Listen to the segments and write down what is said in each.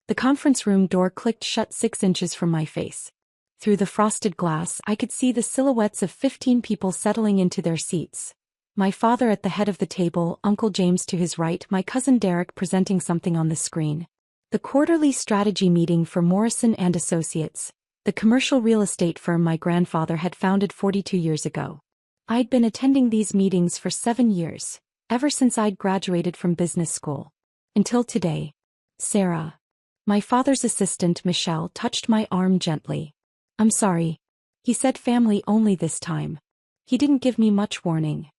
The conference room door clicked shut 6 inches from my face. Through the frosted glass, I could see the silhouettes of 15 people settling into their seats. My father at the head of the table, Uncle James to his right, my cousin Derek presenting something on the screen. The quarterly strategy meeting for Morrison and Associates, the commercial real estate firm my grandfather had founded 42 years ago. I'd been attending these meetings for 7 years, ever since I'd graduated from business school. Until today. Sarah. My father's assistant, Michelle, touched my arm gently. I'm sorry. He said family only this time. He didn't give me much warning.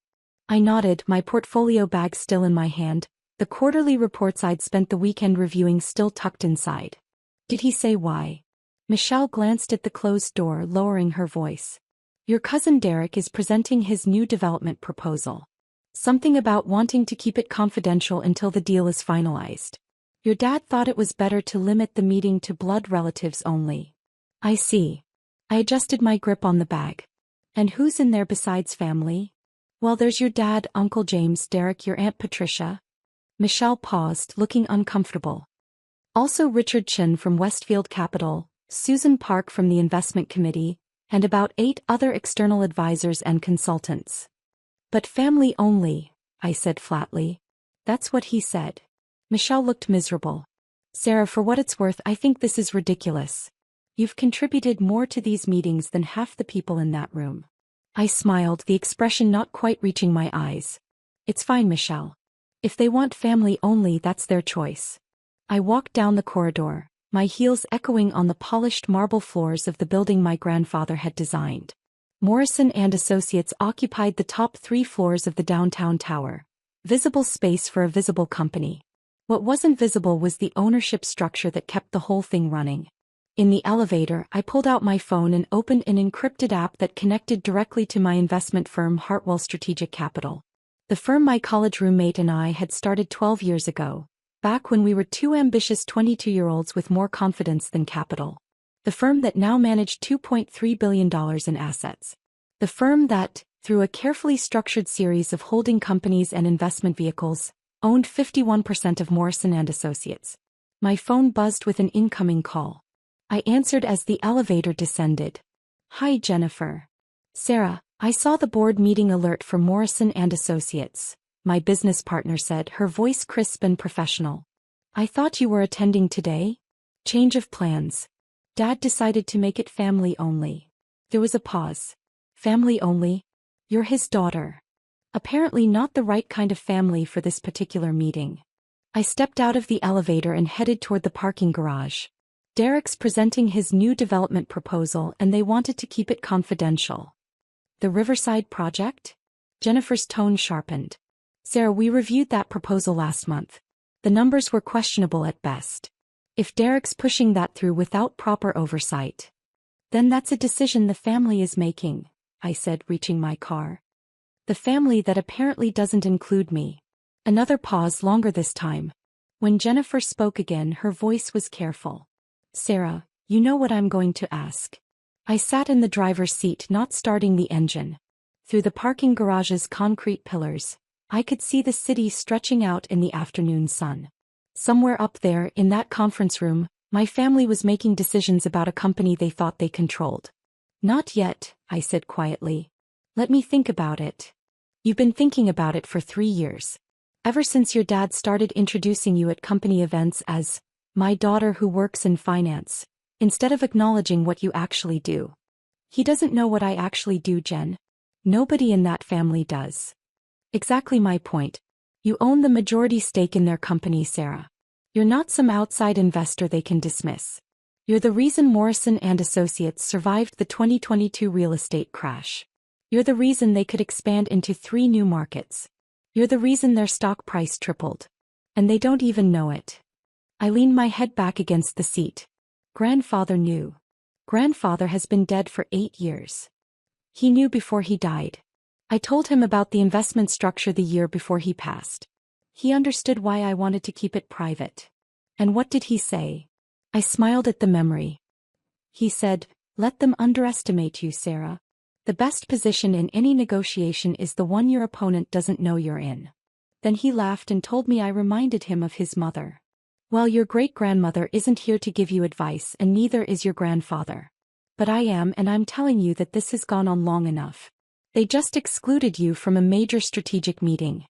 I nodded, my portfolio bag still in my hand, the quarterly reports I'd spent the weekend reviewing still tucked inside. Did he say why? Michelle glanced at the closed door, lowering her voice. Your cousin Derek is presenting his new development proposal. Something about wanting to keep it confidential until the deal is finalized. Your dad thought it was better to limit the meeting to blood relatives only. I see. I adjusted my grip on the bag. And who's in there besides family? Well, there's your dad, Uncle James, Derek, your Aunt Patricia. Michelle paused, looking uncomfortable. Also Richard Chin from Westfield Capital, Susan Park from the investment committee, and about 8 other external advisors and consultants. But family only, I said flatly. That's what he said. Michelle looked miserable. Sarah, for what it's worth, I think this is ridiculous. You've contributed more to these meetings than half the people in that room. I smiled, the expression not quite reaching my eyes. It's fine, Michelle. If they want family only, that's their choice. I walked down the corridor, my heels echoing on the polished marble floors of the building my grandfather had designed. Morrison and Associates occupied the top 3 floors of the downtown tower. Visible space for a visible company. What wasn't visible was the ownership structure that kept the whole thing running. In the elevator, I pulled out my phone and opened an encrypted app that connected directly to my investment firm Hartwell Strategic Capital. The firm my college roommate and I had started 12 years ago, back when we were 2 ambitious 22-year-olds with more confidence than capital. The firm that now managed $2.3 billion in assets. The firm that, through a carefully structured series of holding companies and investment vehicles, owned 51% of Morrison and Associates. My phone buzzed with an incoming call. I answered as the elevator descended. Hi, Jennifer. Sarah, I saw the board meeting alert for Morrison and Associates, my business partner said, her voice crisp and professional. I thought you were attending today? Change of plans. Dad decided to make it family only. There was a pause. Family only? You're his daughter. Apparently not the right kind of family for this particular meeting. I stepped out of the elevator and headed toward the parking garage. Derek's presenting his new development proposal and they wanted to keep it confidential. The Riverside project? Jennifer's tone sharpened. Sarah, we reviewed that proposal last month. The numbers were questionable at best. If Derek's pushing that through without proper oversight, then that's a decision the family is making, I said, reaching my car. The family that apparently doesn't include me. Another pause, longer this time. When Jennifer spoke again, her voice was careful. Sarah, you know what I'm going to ask. I sat in the driver's seat, not starting the engine. Through the parking garage's concrete pillars, I could see the city stretching out in the afternoon sun. Somewhere up there, in that conference room, my family was making decisions about a company they thought they controlled. Not yet, I said quietly. Let me think about it. You've been thinking about it for 3 years. Ever since your dad started introducing you at company events as my daughter who works in finance, instead of acknowledging what you actually do. He doesn't know what I actually do, Jen. Nobody in that family does. Exactly my point. You own the majority stake in their company, Sarah. You're not some outside investor they can dismiss. You're the reason Morrison and Associates survived the 2022 real estate crash. You're the reason they could expand into 3 new markets. You're the reason their stock price tripled. And they don't even know it. I leaned my head back against the seat. Grandfather knew. Grandfather has been dead for 8 years. He knew before he died. I told him about the investment structure the year before he passed. He understood why I wanted to keep it private. And what did he say? I smiled at the memory. He said, let them underestimate you, Sarah. The best position in any negotiation is the one your opponent doesn't know you're in. Then he laughed and told me I reminded him of his mother. Well, your great-grandmother isn't here to give you advice and neither is your grandfather. But I am, and I'm telling you that this has gone on long enough. They just excluded you from a major strategic meeting.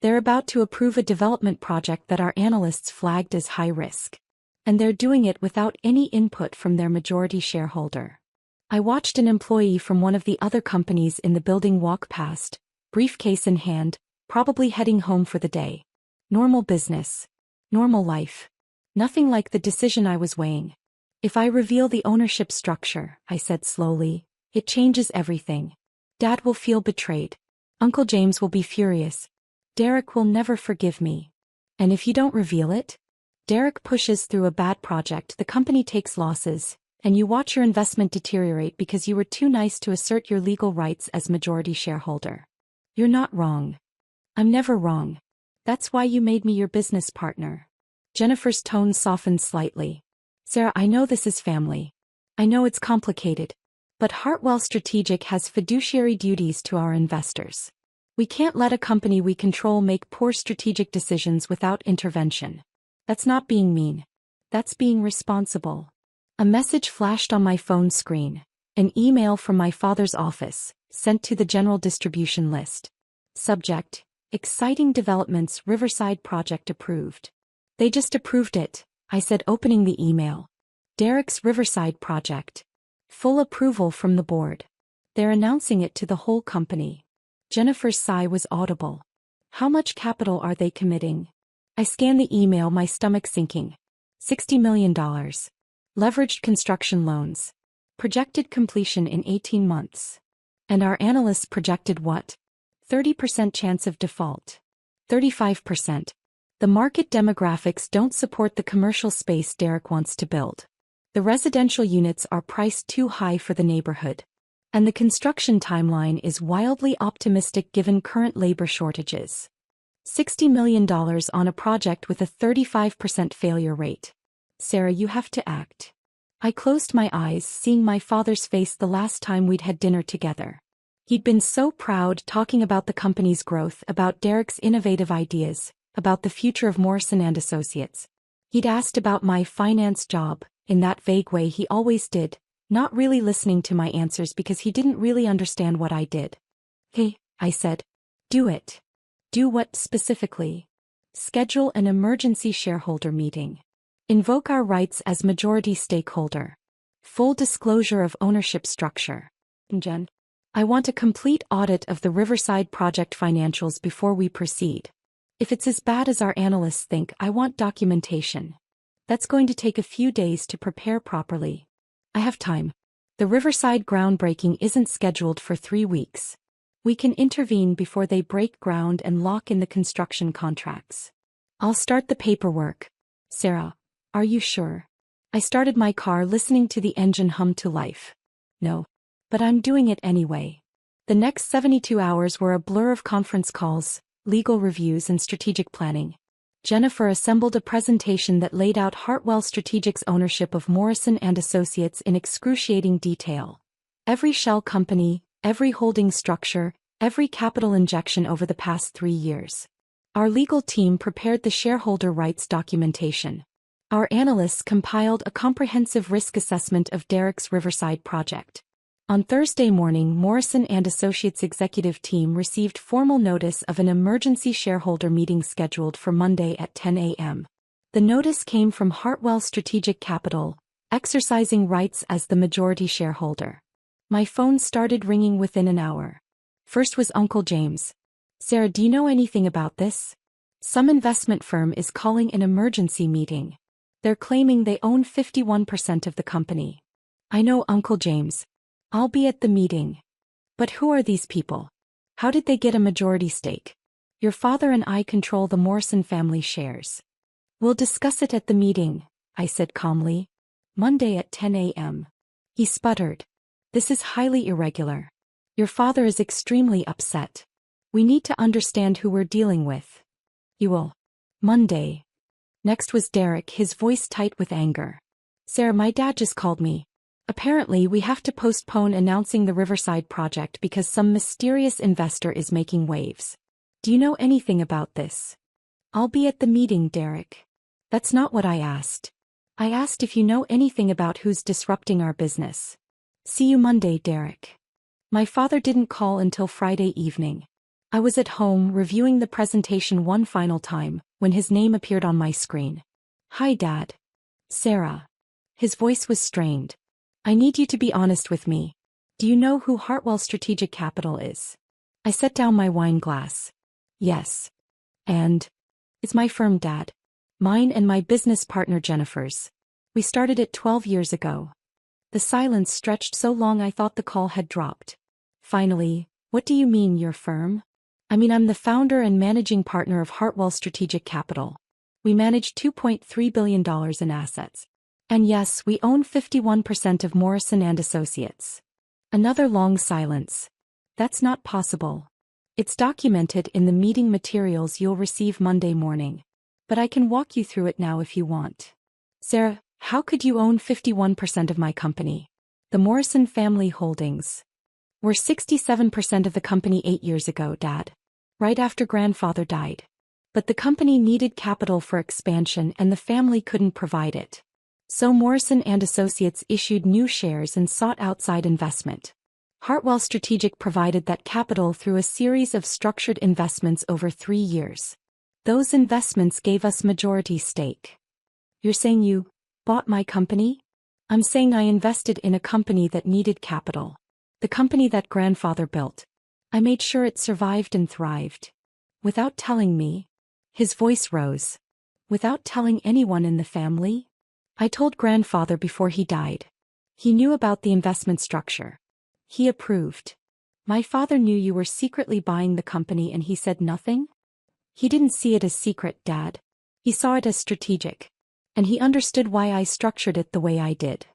They're about to approve a development project that our analysts flagged as high risk. And they're doing it without any input from their majority shareholder. I watched an employee from one of the other companies in the building walk past, briefcase in hand, probably heading home for the day. Normal business. Normal life. Nothing like the decision I was weighing. If I reveal the ownership structure, I said slowly, it changes everything. Dad will feel betrayed. Uncle James will be furious. Derek will never forgive me. And if you don't reveal it? Derek pushes through a bad project, the company takes losses, and you watch your investment deteriorate because you were too nice to assert your legal rights as majority shareholder. You're not wrong. I'm never wrong. That's why you made me your business partner. Jennifer's tone softened slightly. Sarah, I know this is family. I know it's complicated. But Hartwell Strategic has fiduciary duties to our investors. We can't let a company we control make poor strategic decisions without intervention. That's not being mean. That's being responsible. A message flashed on my phone screen. An email from my father's office, sent to the general distribution list. Subject: Exciting developments, Riverside project approved. They just approved it, I said, opening the email. Derek's Riverside project. Full approval from the board. They're announcing it to the whole company. Jennifer's sigh was audible. How much capital are they committing? I scanned the email, my stomach sinking. $60 million. Leveraged construction loans. Projected completion in 18 months. And our analysts projected what? 30% chance of default. 35%. The market demographics don't support the commercial space Derek wants to build. The residential units are priced too high for the neighborhood. And the construction timeline is wildly optimistic given current labor shortages. $60 million on a project with a 35% failure rate. Sarah, you have to act. I closed my eyes, seeing my father's face the last time we'd had dinner together. He'd been so proud, talking about the company's growth, about Derek's innovative ideas, about the future of Morrison and Associates. He'd asked about my finance job, in that vague way he always did, not really listening to my answers because he didn't really understand what I did. Hey, I said. Do it. Do what specifically? Schedule an emergency shareholder meeting. Invoke our rights as majority stakeholder. Full disclosure of ownership structure. Jen, I want a complete audit of the Riverside project financials before we proceed. If it's as bad as our analysts think, I want documentation. That's going to take a few days to prepare properly. I have time. The Riverside groundbreaking isn't scheduled for 3 weeks. We can intervene before they break ground and lock in the construction contracts. I'll start the paperwork. Sarah, are you sure? I started my car, listening to the engine hum to life. No. But I'm doing it anyway. The next 72 hours were a blur of conference calls, legal reviews and strategic planning. Jennifer assembled a presentation that laid out Hartwell Strategic's ownership of Morrison and Associates in excruciating detail. Every shell company, every holding structure, every capital injection over the past 3 years. Our legal team prepared the shareholder rights documentation. Our analysts compiled a comprehensive risk assessment of Derek's Riverside project. On Thursday morning, Morrison and Associates executive team received formal notice of an emergency shareholder meeting scheduled for Monday at 10 a.m. The notice came from Hartwell Strategic Capital, exercising rights as the majority shareholder. My phone started ringing within an hour. First was Uncle James. Sarah, do you know anything about this? Some investment firm is calling an emergency meeting. They're claiming they own 51% of the company. I know, Uncle James. I'll be at the meeting. But who are these people? How did they get a majority stake? Your father and I control the Morrison family shares. We'll discuss it at the meeting, I said calmly. Monday at 10 a.m. He sputtered. This is highly irregular. Your father is extremely upset. We need to understand who we're dealing with. You will. Monday. Next was Derek, his voice tight with anger. Sarah, my dad just called me. Apparently we have to postpone announcing the Riverside project because some mysterious investor is making waves. Do you know anything about this? I'll be at the meeting, Derek. That's not what I asked. I asked if you know anything about who's disrupting our business. See you Monday, Derek. My father didn't call until Friday evening. I was at home reviewing the presentation one final time when his name appeared on my screen. Hi, Dad. Sarah. His voice was strained. I need you to be honest with me. Do you know who Hartwell Strategic Capital is? I set down my wine glass. Yes. And? It's my firm, Dad. Mine and my business partner Jennifer's. We started it 12 years ago. The silence stretched so long I thought the call had dropped. Finally, what do you mean, your firm? I mean, I'm the founder and managing partner of Hartwell Strategic Capital. We manage $2.3 billion in assets. And yes, we own 51% of Morrison & Associates. Another long silence. That's not possible. It's documented in the meeting materials you'll receive Monday morning. But I can walk you through it now if you want. Sarah, how could you own 51% of my company? The Morrison Family Holdings. We're 67% of the company 8 years ago, Dad. Right after grandfather died. But the company needed capital for expansion and the family couldn't provide it. So Morrison & Associates issued new shares and sought outside investment. Hartwell Strategic provided that capital through a series of structured investments over 3 years. Those investments gave us majority stake. You're saying you bought my company? I'm saying I invested in a company that needed capital. The company that grandfather built. I made sure it survived and thrived. Without telling me. His voice rose. Without telling anyone in the family? I told grandfather before he died. He knew about the investment structure. He approved. My father knew you were secretly buying the company and he said nothing? He didn't see it as secret, Dad. He saw it as strategic. And he understood why I structured it the way I did.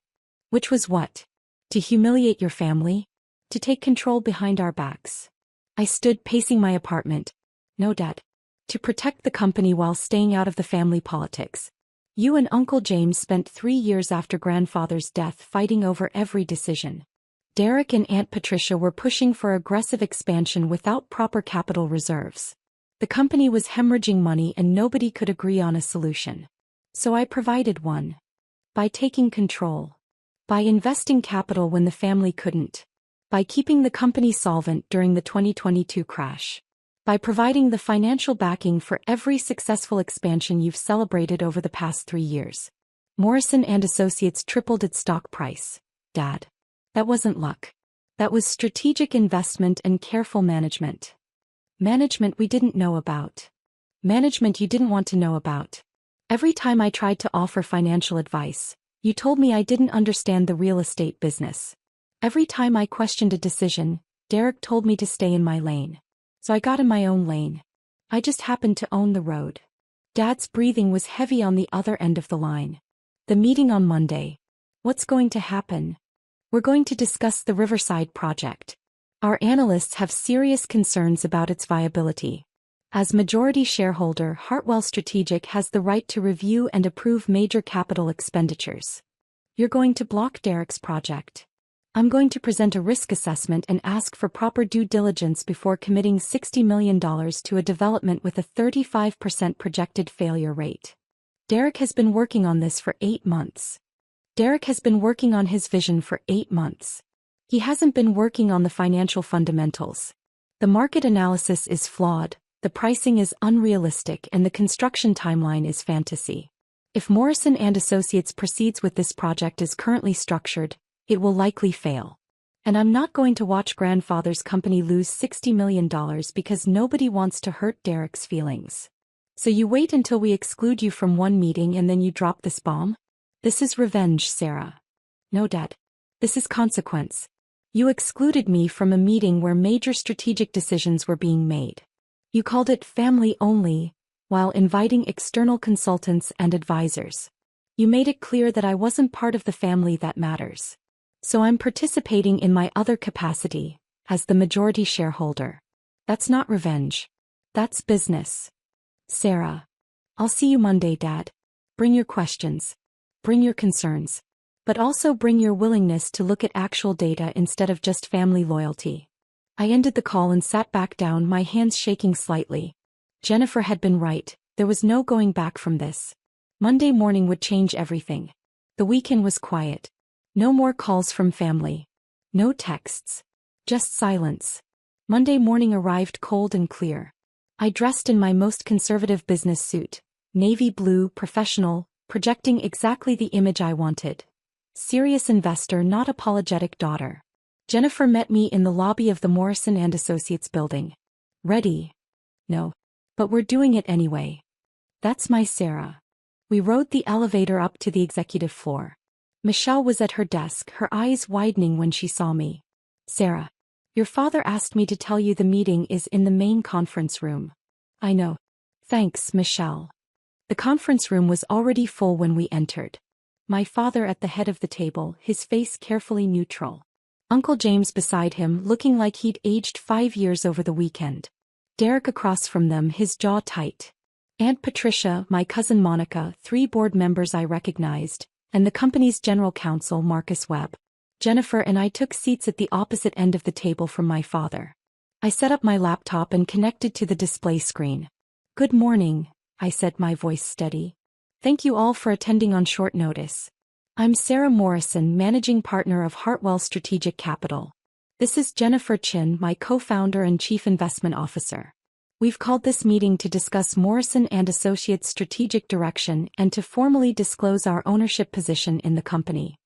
Which was what? To humiliate your family? To take control behind our backs. I stood pacing my apartment. No, Dad. To protect the company while staying out of the family politics. You and Uncle James spent 3 years after grandfather's death fighting over every decision. Derek and Aunt Patricia were pushing for aggressive expansion without proper capital reserves. The company was hemorrhaging money and nobody could agree on a solution. So I provided one. By taking control. By investing capital when the family couldn't. By keeping the company solvent during the 2022 crash. By providing the financial backing for every successful expansion you've celebrated over the past 3 years. Morrison & Associates tripled its stock price, Dad. That wasn't luck. That was strategic investment and careful management. Management we didn't know about. Management you didn't want to know about. Every time I tried to offer financial advice, you told me I didn't understand the real estate business. Every time I questioned a decision, Derek told me to stay in my lane. So I got in my own lane. I just happened to own the road. Dad's breathing was heavy on the other end of the line. The meeting on Monday. What's going to happen? We're going to discuss the Riverside project. Our analysts have serious concerns about its viability. As majority shareholder, Hartwell Strategic has the right to review and approve major capital expenditures. You're going to block Derek's project. I'm going to present a risk assessment and ask for proper due diligence before committing $60 million to a development with a 35% projected failure rate. Derek has been working on this for 8 months. Derek has been working on his vision for 8 months. He hasn't been working on the financial fundamentals. The market analysis is flawed, the pricing is unrealistic, and the construction timeline is fantasy. If Morrison & Associates proceeds with this project as currently structured, it will likely fail. And I'm not going to watch grandfather's company lose $60 million because nobody wants to hurt Derek's feelings. So you wait until we exclude you from one meeting and then you drop this bomb? This is revenge, Sarah. No, Dad. This is consequence. You excluded me from a meeting where major strategic decisions were being made. You called it family only, while inviting external consultants and advisors. You made it clear that I wasn't part of the family that matters. So I'm participating in my other capacity, as the majority shareholder. That's not revenge. That's business. Sarah. I'll see you Monday, Dad. Bring your questions. Bring your concerns. But also bring your willingness to look at actual data instead of just family loyalty. I ended the call and sat back down, my hands shaking slightly. Jennifer had been right, there was no going back from this. Monday morning would change everything. The weekend was quiet. No more calls from family. No texts. Just silence. Monday morning arrived cold and clear. I dressed in my most conservative business suit, navy blue, professional, projecting exactly the image I wanted. Serious investor, not apologetic daughter. Jennifer met me in the lobby of the Morrison & Associates building. Ready? No. But we're doing it anyway. That's my Sarah. We rode the elevator up to the executive floor. Michelle was at her desk, her eyes widening when she saw me. Sarah. Your father asked me to tell you the meeting is in the main conference room. I know. Thanks, Michelle. The conference room was already full when we entered. My father at the head of the table, his face carefully neutral. Uncle James beside him, looking like he'd aged 5 years over the weekend. Derek across from them, his jaw tight. Aunt Patricia, my cousin Monica, 3 board members I recognized, and the company's general counsel, Marcus Webb. Jennifer and I took seats at the opposite end of the table from my father. I set up my laptop and connected to the display screen. Good morning, I said, my voice steady. Thank you all for attending on short notice. I'm Sarah Morrison, managing partner of Hartwell Strategic Capital. This is Jennifer Chin, my co-founder and chief investment officer. We've called this meeting to discuss Morrison & Associates' strategic direction and to formally disclose our ownership position in the company.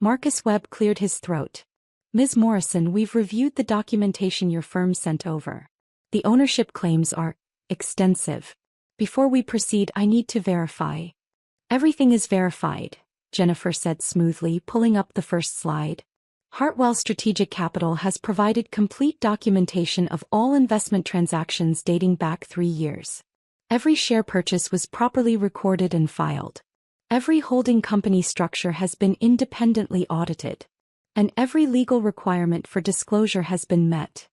Marcus Webb cleared his throat. Ms. Morrison, we've reviewed the documentation your firm sent over. The ownership claims are extensive. Before we proceed, I need to verify. Everything is verified, Jennifer said smoothly, pulling up the first slide. Hartwell Strategic Capital has provided complete documentation of all investment transactions dating back 3 years. Every share purchase was properly recorded and filed. Every holding company structure has been independently audited. And every legal requirement for disclosure has been met.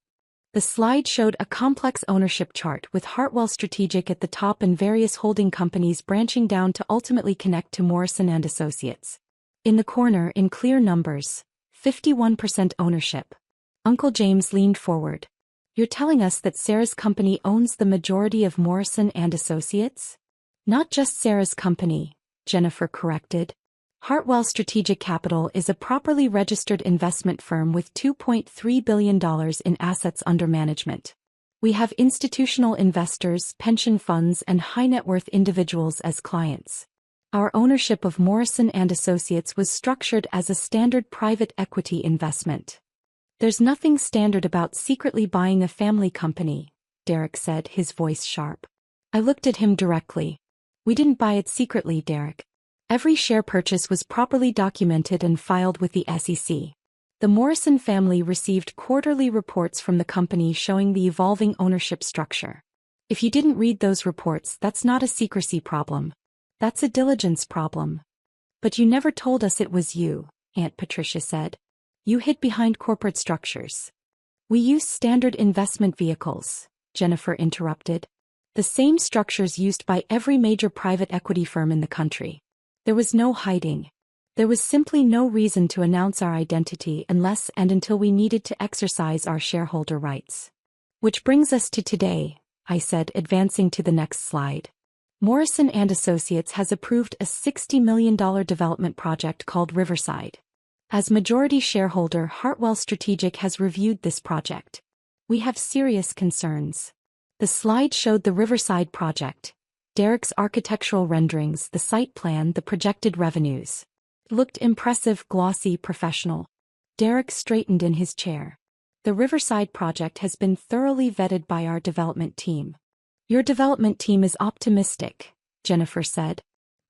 The slide showed a complex ownership chart with Hartwell Strategic at the top and various holding companies branching down to ultimately connect to Morrison & Associates. In the corner, in clear numbers, 51% ownership. Uncle James leaned forward. You're telling us that Sarah's company owns the majority of Morrison & Associates? Not just Sarah's company, Jennifer corrected. Hartwell Strategic Capital is a properly registered investment firm with $2.3 billion in assets under management. We have institutional investors, pension funds, and high-net-worth individuals as clients. Our ownership of Morrison & Associates was structured as a standard private equity investment. There's nothing standard about secretly buying a family company, Derek said, his voice sharp. I looked at him directly. We didn't buy it secretly, Derek. Every share purchase was properly documented and filed with the SEC. The Morrison family received quarterly reports from the company showing the evolving ownership structure. If you didn't read those reports, that's not a secrecy problem. That's a diligence problem. But you never told us it was you, Aunt Patricia said. You hid behind corporate structures. We use standard investment vehicles, Jennifer interrupted. The same structures used by every major private equity firm in the country. There was no hiding. There was simply no reason to announce our identity unless and until we needed to exercise our shareholder rights. Which brings us to today, I said, advancing to the next slide. Morrison & Associates has approved a $60 million development project called Riverside. As majority shareholder, Hartwell Strategic has reviewed this project. We have serious concerns. The slide showed the Riverside project, Derek's architectural renderings, the site plan, the projected revenues. It looked impressive, glossy, professional. Derek straightened in his chair. The Riverside project has been thoroughly vetted by our development team. Your development team is optimistic, Jennifer said.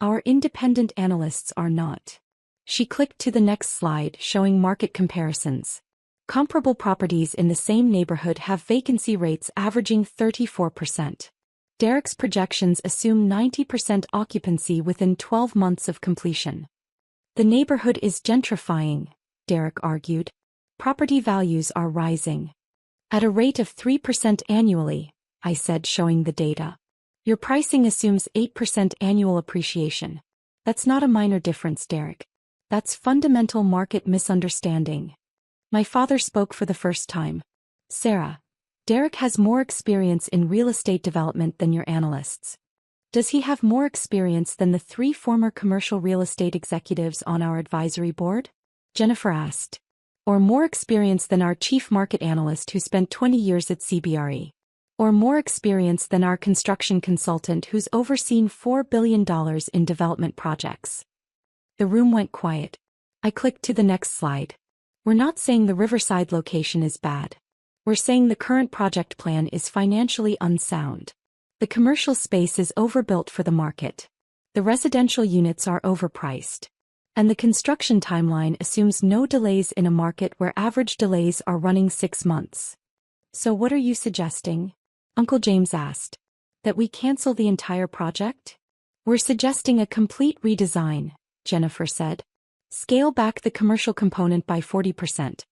Our independent analysts are not. She clicked to the next slide, showing market comparisons. Comparable properties in the same neighborhood have vacancy rates averaging 34%. Derek's projections assume 90% occupancy within 12 months of completion. The neighborhood is gentrifying, Derek argued. Property values are rising. At a rate of 3% annually, I said, showing the data. Your pricing assumes 8% annual appreciation. That's not a minor difference, Derek. That's fundamental market misunderstanding. My father spoke for the first time. Sarah, Derek has more experience in real estate development than your analysts. Does he have more experience than the 3 former commercial real estate executives on our advisory board? Jennifer asked. Or more experience than our chief market analyst who spent 20 years at CBRE? Or more experience than our construction consultant who's overseen $4 billion in development projects? The room went quiet. I clicked to the next slide. We're not saying the Riverside location is bad. We're saying the current project plan is financially unsound. The commercial space is overbuilt for the market. The residential units are overpriced. And the construction timeline assumes no delays in a market where average delays are running 6 months. So what are you suggesting? Uncle James asked. That we cancel the entire project? We're suggesting a complete redesign, Jennifer said. Scale back the commercial component by 40%.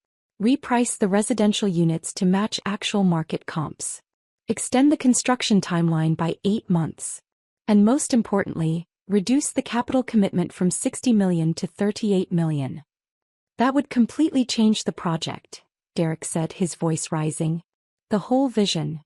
Reprice the residential units to match actual market comps. Extend the construction timeline by 8 months. And most importantly, reduce the capital commitment from $60 million to $38 million. That would completely change the project, Derek said, his voice rising. The whole vision.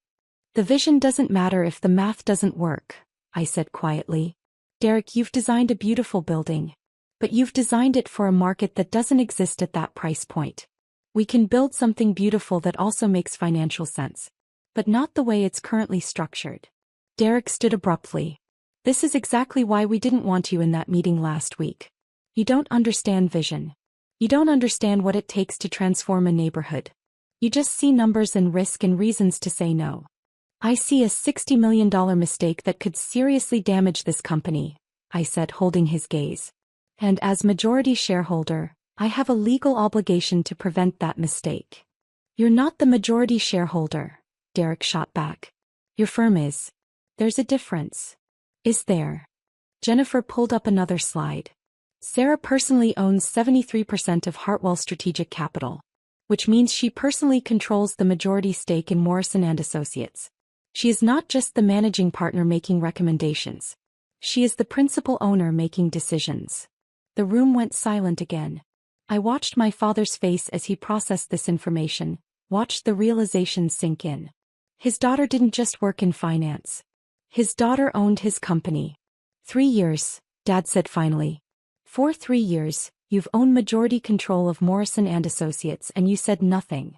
The vision doesn't matter if the math doesn't work, I said quietly. Derek, you've designed a beautiful building. But you've designed it for a market that doesn't exist at that price point. We can build something beautiful that also makes financial sense. But not the way it's currently structured. Derek stood abruptly. This is exactly why we didn't want you in that meeting last week. You don't understand vision. You don't understand what it takes to transform a neighborhood. You just see numbers and risk and reasons to say no. I see a $60 million mistake that could seriously damage this company, I said, holding his gaze. And as majority shareholder, I have a legal obligation to prevent that mistake. You're not the majority shareholder, Derek shot back. Your firm is. There's a difference. Is there? Jennifer pulled up another slide. Sarah personally owns 73% of Hartwell Strategic Capital, which means she personally controls the majority stake in Morrison & Associates. She is not just the managing partner making recommendations. She is the principal owner making decisions. The room went silent again. I watched my father's face as he processed this information, watched the realization sink in. His daughter didn't just work in finance. His daughter owned his company. 3 years, Dad said finally. For 3 years, you've owned majority control of Morrison & Associates and you said nothing.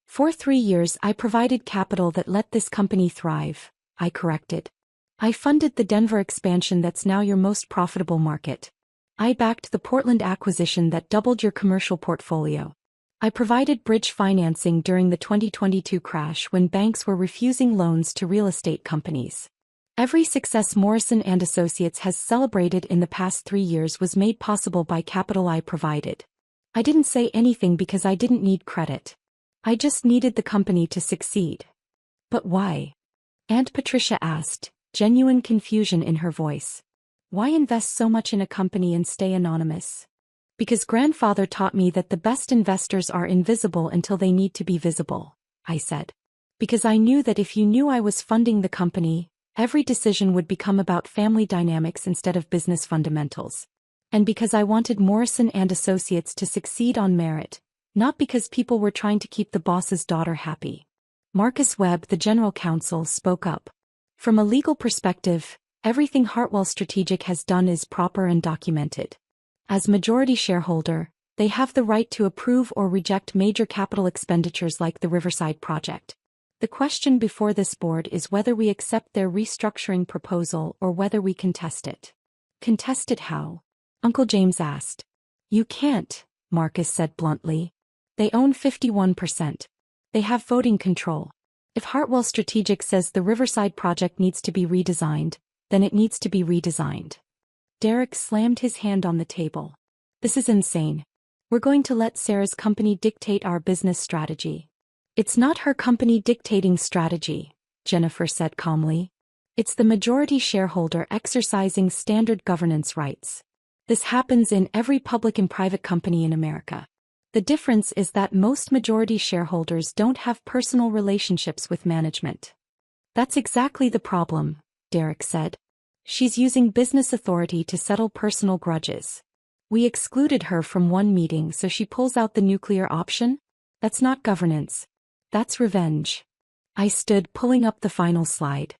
For 3 years I provided capital that let this company thrive, I corrected. I funded the Denver expansion that's now your most profitable market. I backed the Portland acquisition that doubled your commercial portfolio. I provided bridge financing during the 2022 crash when banks were refusing loans to real estate companies. Every success Morrison & Associates has celebrated in the past 3 years was made possible by capital I provided. I didn't say anything because I didn't need credit. I just needed the company to succeed. But why? Aunt Patricia asked, genuine confusion in her voice. Why invest so much in a company and stay anonymous? Because grandfather taught me that the best investors are invisible until they need to be visible, I said. Because I knew that if you knew I was funding the company, every decision would become about family dynamics instead of business fundamentals. And because I wanted Morrison & Associates to succeed on merit, not because people were trying to keep the boss's daughter happy. Marcus Webb, the general counsel, spoke up. From a legal perspective, everything Hartwell Strategic has done is proper and documented. As majority shareholder, they have the right to approve or reject major capital expenditures like the Riverside project. The question before this board is whether we accept their restructuring proposal or whether we contest it. Contest it how? Uncle James asked. You can't, Marcus said bluntly. They own 51%. They have voting control. If Hartwell Strategic says the Riverside project needs to be redesigned, then it needs to be redesigned. Derek slammed his hand on the table. This is insane. We're going to let Sarah's company dictate our business strategy. It's not her company dictating strategy, Jennifer said calmly. It's the majority shareholder exercising standard governance rights. This happens in every public and private company in America. The difference is that most majority shareholders don't have personal relationships with management. That's exactly the problem, Derek said. She's using business authority to settle personal grudges. We excluded her from one meeting so she pulls out the nuclear option? That's not governance. That's revenge. I stood, pulling up the final slide.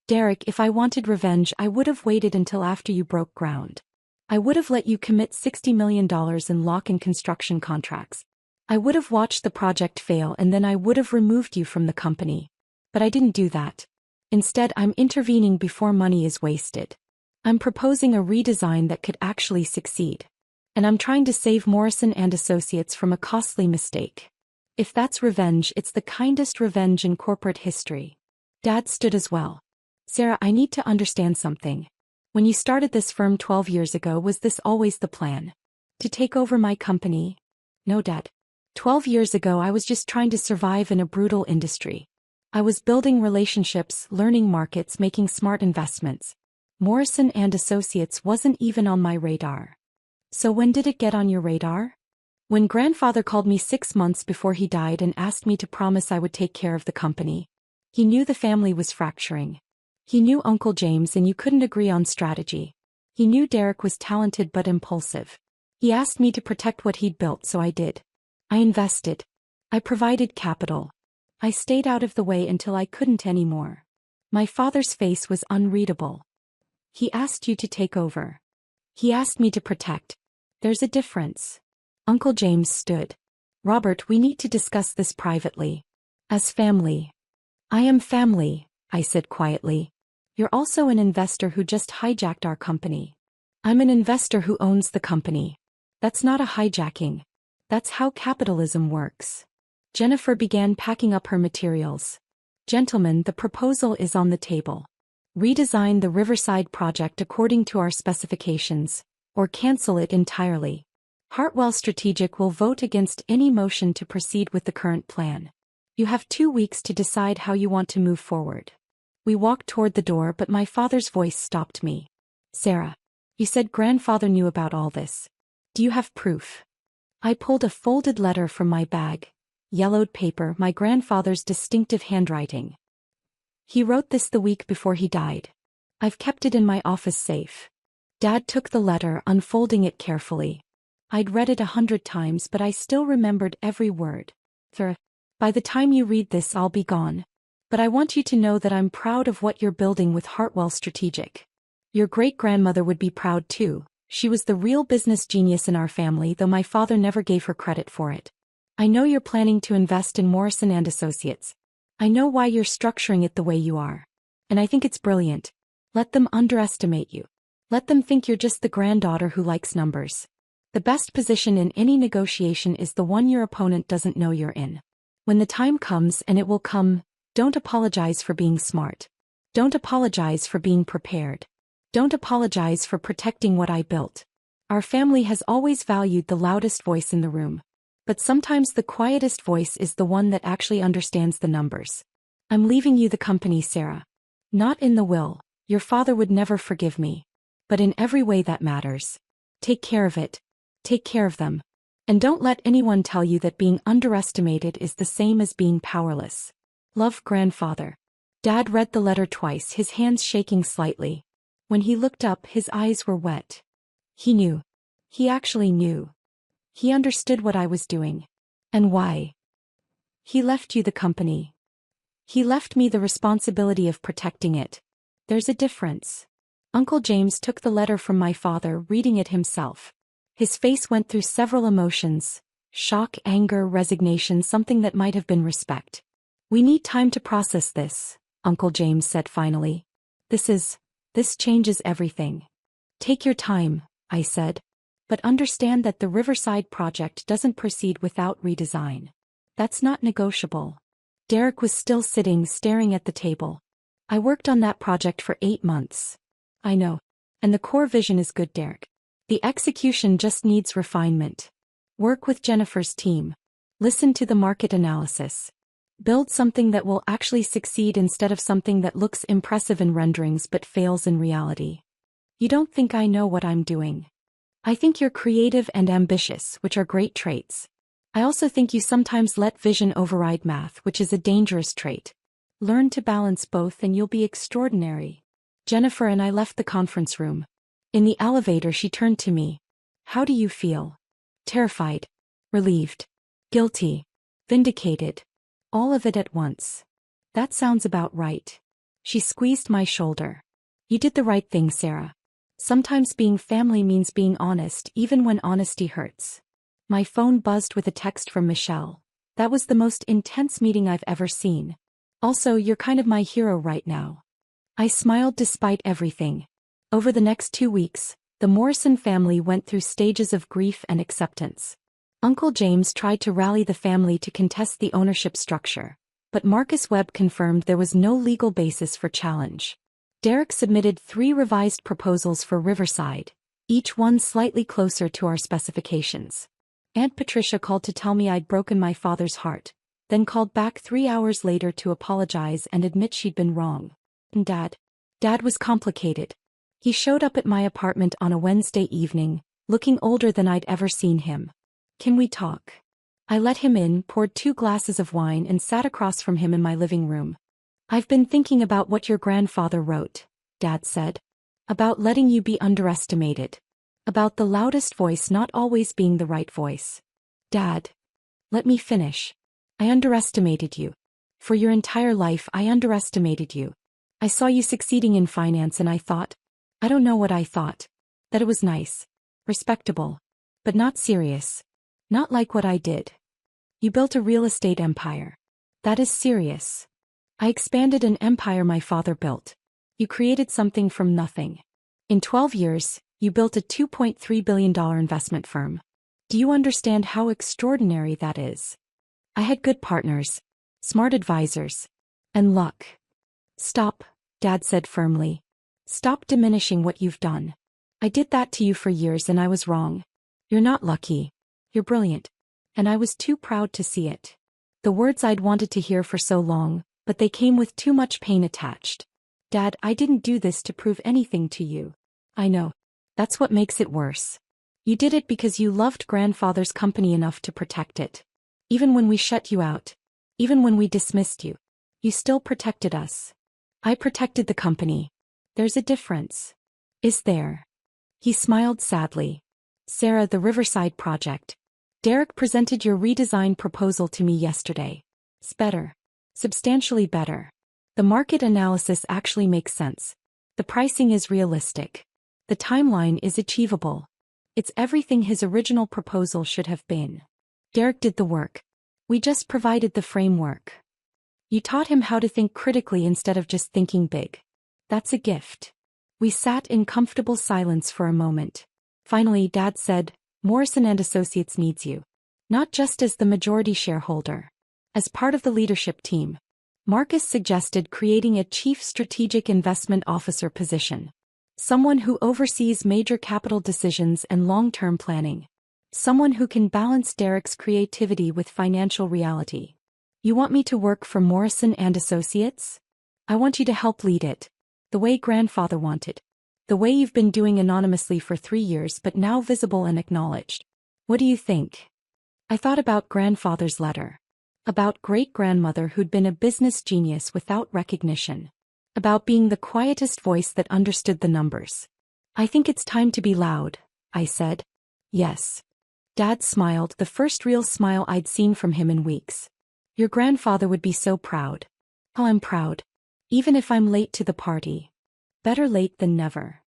Derek, if I wanted revenge, I would have waited until after you broke ground. I would have let you commit $60 million in lock-in construction contracts. I would have watched the project fail and then I would have removed you from the company. But I didn't do that. Instead, I'm intervening before money is wasted. I'm proposing a redesign that could actually succeed. And I'm trying to save Morrison and Associates from a costly mistake. If that's revenge, it's the kindest revenge in corporate history. Dad stood as well. Sarah, I need to understand something. When you started this firm 12 years ago, was this always the plan? To take over my company? No, Dad. 12 years ago, I was just trying to survive in a brutal industry. I was building relationships, learning markets, making smart investments. Morrison and Associates wasn't even on my radar. So when did it get on your radar? When grandfather called me 6 months before he died and asked me to promise I would take care of the company. He knew the family was fracturing. He knew Uncle James and you couldn't agree on strategy. He knew Derek was talented but impulsive. He asked me to protect what he'd built, so I did. I invested. I provided capital. I stayed out of the way until I couldn't anymore. My father's face was unreadable. He asked you to take over. He asked me to protect. There's a difference. Uncle James stood. Robert, we need to discuss this privately. As family. I am family, I said quietly. You're also an investor who just hijacked our company. I'm an investor who owns the company. That's not a hijacking. That's how capitalism works. Jennifer began packing up her materials. Gentlemen, the proposal is on the table. Redesign the Riverside project according to our specifications, or cancel it entirely. Hartwell Strategic will vote against any motion to proceed with the current plan. You have 2 weeks to decide how you want to move forward. We walked toward the door, but my father's voice stopped me. Sarah, you said grandfather knew about all this. Do you have proof? I pulled a folded letter from my bag. Yellowed paper, my grandfather's distinctive handwriting. He wrote this the week before he died. I've kept it in my office safe. Dad took the letter, unfolding it carefully. I'd read it 100 times, but I still remembered every word. By the time you read this, I'll be gone. But I want you to know that I'm proud of what you're building with Hartwell Strategic. Your great-grandmother would be proud too. She was the real business genius in our family, though my father never gave her credit for it. I know you're planning to invest in Morrison and Associates. I know why you're structuring it the way you are. And I think it's brilliant. Let them underestimate you. Let them think you're just the granddaughter who likes numbers. The best position in any negotiation is the one your opponent doesn't know you're in. When the time comes, and it will come, don't apologize for being smart. Don't apologize for being prepared. Don't apologize for protecting what I built. Our family has always valued the loudest voice in the room. But sometimes the quietest voice is the one that actually understands the numbers. I'm leaving you the company, Sarah. Not in the will. Your father would never forgive me. But in every way that matters. Take care of it. Take care of them. And don't let anyone tell you that being underestimated is the same as being powerless. Love, grandfather. Dad read the letter twice, his hands shaking slightly. When he looked up, his eyes were wet. He knew. He actually knew. He understood what I was doing. And why. He left you the company. He left me the responsibility of protecting it. There's a difference. Uncle James took the letter from my father, reading it himself. His face went through several emotions. Shock, anger, resignation, something that might have been respect. We need time to process this, Uncle James said finally. This changes everything. Take your time, I said. But understand that the Riverside project doesn't proceed without redesign. That's not negotiable. Derek was still sitting, staring at the table. I worked on that project for 8 months. I know. And the core vision is good, Derek. The execution just needs refinement. Work with Jennifer's team. Listen to the market analysis. Build something that will actually succeed instead of something that looks impressive in renderings but fails in reality. You don't think I know what I'm doing. I think you're creative and ambitious, which are great traits. I also think you sometimes let vision override math, which is a dangerous trait. Learn to balance both and you'll be extraordinary. Jennifer and I left the conference room. In the elevator, she turned to me. How do you feel? Terrified. Relieved. Guilty. Vindicated. All of it at once. That sounds about right. She squeezed my shoulder. You did the right thing, Sarah. Sometimes being family means being honest, even when honesty hurts. My phone buzzed with a text from Michelle. That was the most intense meeting I've ever seen. Also, you're kind of my hero right now. I smiled despite everything. Over the next 2 weeks, the Morrison family went through stages of grief and acceptance. Uncle James tried to rally the family to contest the ownership structure, but Marcus Webb confirmed there was no legal basis for challenge. Derek submitted 3 revised proposals for Riverside, each one slightly closer to our specifications. Aunt Patricia called to tell me I'd broken my father's heart, then called back 3 hours later to apologize and admit she'd been wrong. And Dad was complicated. He showed up at my apartment on a Wednesday evening, looking older than I'd ever seen him. Can we talk? I let him in, poured 2 glasses of wine and sat across from him in my living room. I've been thinking about what your grandfather wrote, Dad said. About letting you be underestimated. About the loudest voice not always being the right voice. Dad. Let me finish. I underestimated you. For your entire life I underestimated you. I saw you succeeding in finance and I thought, I don't know what I thought. That it was nice. Respectable. But not serious. Not like what I did. You built a real estate empire. That is serious. I expanded an empire my father built. You created something from nothing. In 12 years, you built a $2.3 billion investment firm. Do you understand how extraordinary that is? I had good partners, smart advisors, and luck. Stop, Dad said firmly. Stop diminishing what you've done. I did that to you for years and I was wrong. You're not lucky. You're brilliant. And I was too proud to see it. The words I'd wanted to hear for so long, but they came with too much pain attached. Dad, I didn't do this to prove anything to you. I know. That's what makes it worse. You did it because you loved grandfather's company enough to protect it. Even when we shut you out. Even when we dismissed you. You still protected us. I protected the company. There's a difference. Is there? He smiled sadly. Sarah, the Riverside project. Derek presented your redesigned proposal to me yesterday. It's better. Substantially better. The market analysis actually makes sense. The pricing is realistic. The timeline is achievable. It's everything his original proposal should have been. Derek did the work. We just provided the framework. You taught him how to think critically instead of just thinking big. That's a gift. We sat in comfortable silence for a moment. Finally, Dad said, Morrison and Associates needs you. Not just as the majority shareholder. As part of the leadership team. Marcus suggested creating a Chief Strategic Investment Officer position. Someone who oversees major capital decisions and long-term planning. Someone who can balance Derek's creativity with financial reality. You want me to work for Morrison and Associates? I want you to help lead it. The way grandfather wanted. The way you've been doing anonymously for 3 years but now visible and acknowledged. What do you think? I thought about grandfather's letter. About great-grandmother who'd been a business genius without recognition. About being the quietest voice that understood the numbers. I think it's time to be loud, I said. Yes. Dad smiled, the first real smile I'd seen from him in weeks. Your grandfather would be so proud. Oh, I'm proud. Even if I'm late to the party. Better late than never.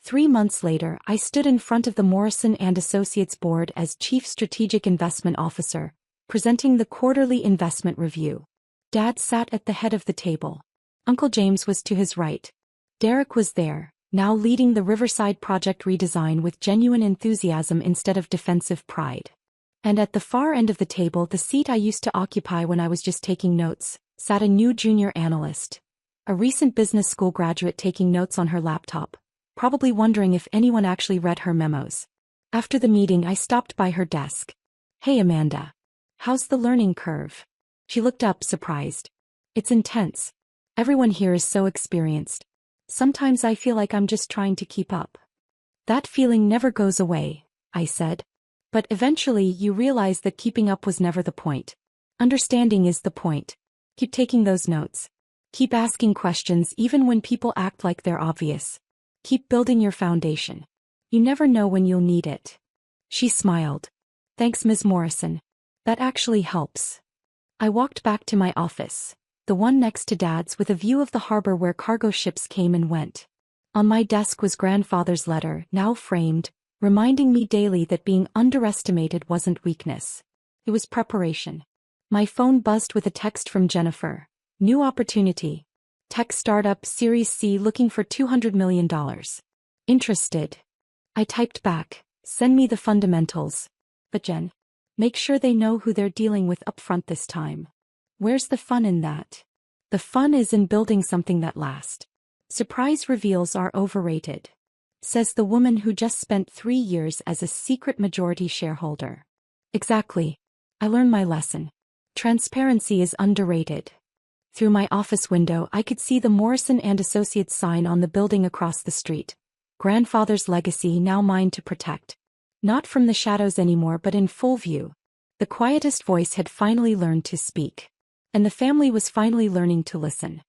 3 months later, I stood in front of the Morrison and Associates board as Chief Strategic Investment Officer, presenting the quarterly investment review. Dad sat at the head of the table. Uncle James was to his right. Derek was there, now leading the Riverside project redesign with genuine enthusiasm instead of defensive pride. And at the far end of the table, the seat I used to occupy when I was just taking notes, sat a new junior analyst. A recent business school graduate taking notes on her laptop, probably wondering if anyone actually read her memos. After the meeting, I stopped by her desk. Hey Amanda. How's the learning curve? She looked up, surprised. It's intense. Everyone here is so experienced. Sometimes I feel like I'm just trying to keep up. That feeling never goes away, I said. But eventually you realize that keeping up was never the point. Understanding is the point. Keep taking those notes. Keep asking questions even when people act like they're obvious. Keep building your foundation. You never know when you'll need it. She smiled. Thanks, Ms. Morrison. That actually helps. I walked back to my office. The one next to Dad's with a view of the harbor where cargo ships came and went. On my desk was grandfather's letter, now framed, reminding me daily that being underestimated wasn't weakness. It was preparation. My phone buzzed with a text from Jennifer. New opportunity. Tech startup Series C looking for $200 million. Interested. I typed back, send me the fundamentals. But Jen, make sure they know who they're dealing with upfront this time. Where's the fun in that? The fun is in building something that lasts. Surprise reveals are overrated. Says the woman who just spent 3 years as a secret majority shareholder. Exactly. I learned my lesson. Transparency is underrated. Through my office window I could see the Morrison and Associates sign on the building across the street. Grandfather's legacy now mine to protect. Not from the shadows anymore but in full view. The quietest voice had finally learned to speak. And the family was finally learning to listen.